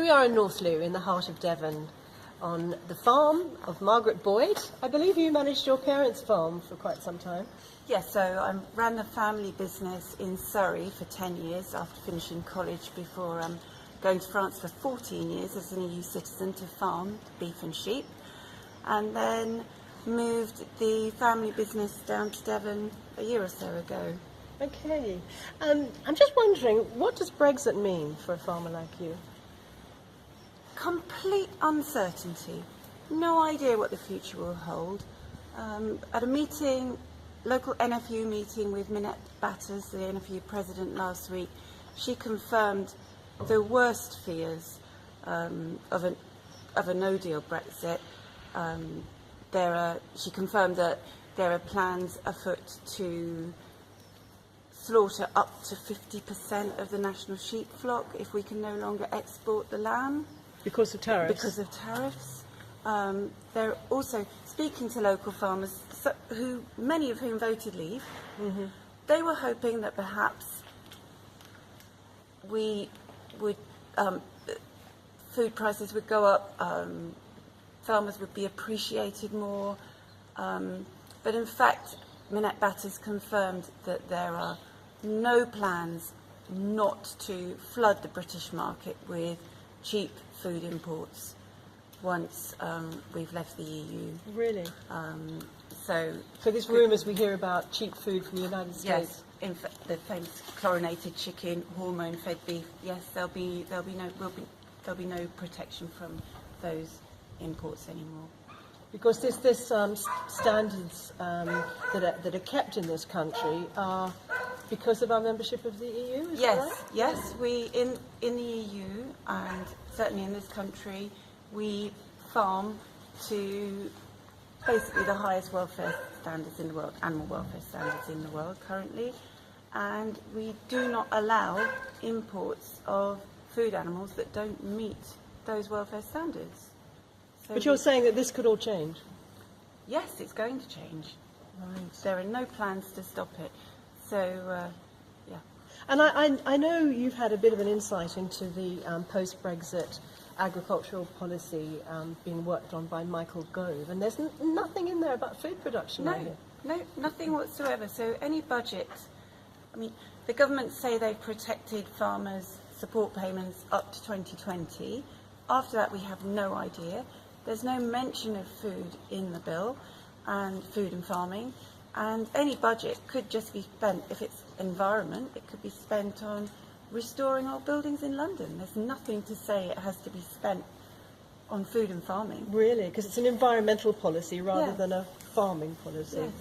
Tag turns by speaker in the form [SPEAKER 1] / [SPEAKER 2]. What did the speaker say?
[SPEAKER 1] we are in Northloo, in the heart of Devon, on the farm of Margaret Boyd. I believe you managed your parents' farm for quite some time.
[SPEAKER 2] Yes, so I ran the family business in Surrey for 10 years after finishing college, before going to France for 14 years as an EU citizen to farm beef and sheep, and then moved the family business down to Devon a year or so ago.
[SPEAKER 1] Okay. I'm just wondering, what does Brexit mean for a farmer like you?
[SPEAKER 2] Complete uncertainty. No idea what the future will hold. At a meeting, local NFU meeting with Minette Batters, the NFU president, last week, she confirmed the worst fears of a no-deal Brexit. She confirmed that there are plans afoot to slaughter up to 50% of the national sheep flock if we can no longer export the lamb.
[SPEAKER 1] Because of tariffs?
[SPEAKER 2] Because of tariffs. They're also speaking to local farmers, many of whom voted leave. Mm-hmm. They were hoping that perhaps we would, food prices would go up, farmers would be appreciated more. But in fact, Minette Batters confirmed that there are no plans not to flood the British market with cheap food imports once we've left the EU.
[SPEAKER 1] Really?
[SPEAKER 2] So
[SPEAKER 1] there's rumours we hear about cheap food from the United States.
[SPEAKER 2] Yes, in fact, the famous chlorinated chicken, hormone-fed beef. Yes, there'll be no protection from those imports anymore.
[SPEAKER 1] Because this standards that are kept in this country are because of our membership of the EU. Is that right?
[SPEAKER 2] Yes. We in the EU, and certainly in this country, we farm to basically the highest welfare standards in the world, animal welfare standards in the world currently, and we do not allow imports of food animals that don't meet those welfare standards. So
[SPEAKER 1] but you're saying that this could all change?
[SPEAKER 2] Yes, it's going to change.
[SPEAKER 1] Right.
[SPEAKER 2] There are no plans to stop it. So, yeah.
[SPEAKER 1] And I know you've had a bit of an insight into the post-Brexit agricultural policy being worked on by Michael Gove, and there's nothing in there about food production.
[SPEAKER 2] No, nothing whatsoever. So any budget, I mean, the government say they've protected farmers' support payments up to 2020. After that, we have no idea. There's no mention of food in the bill, and food and farming. And any budget could just be spent, if it's environment, it could be spent on restoring old buildings in London. There's nothing to say it has to be spent on food and farming.
[SPEAKER 1] Really? Because it's an environmental policy rather than a farming policy.
[SPEAKER 2] Yes.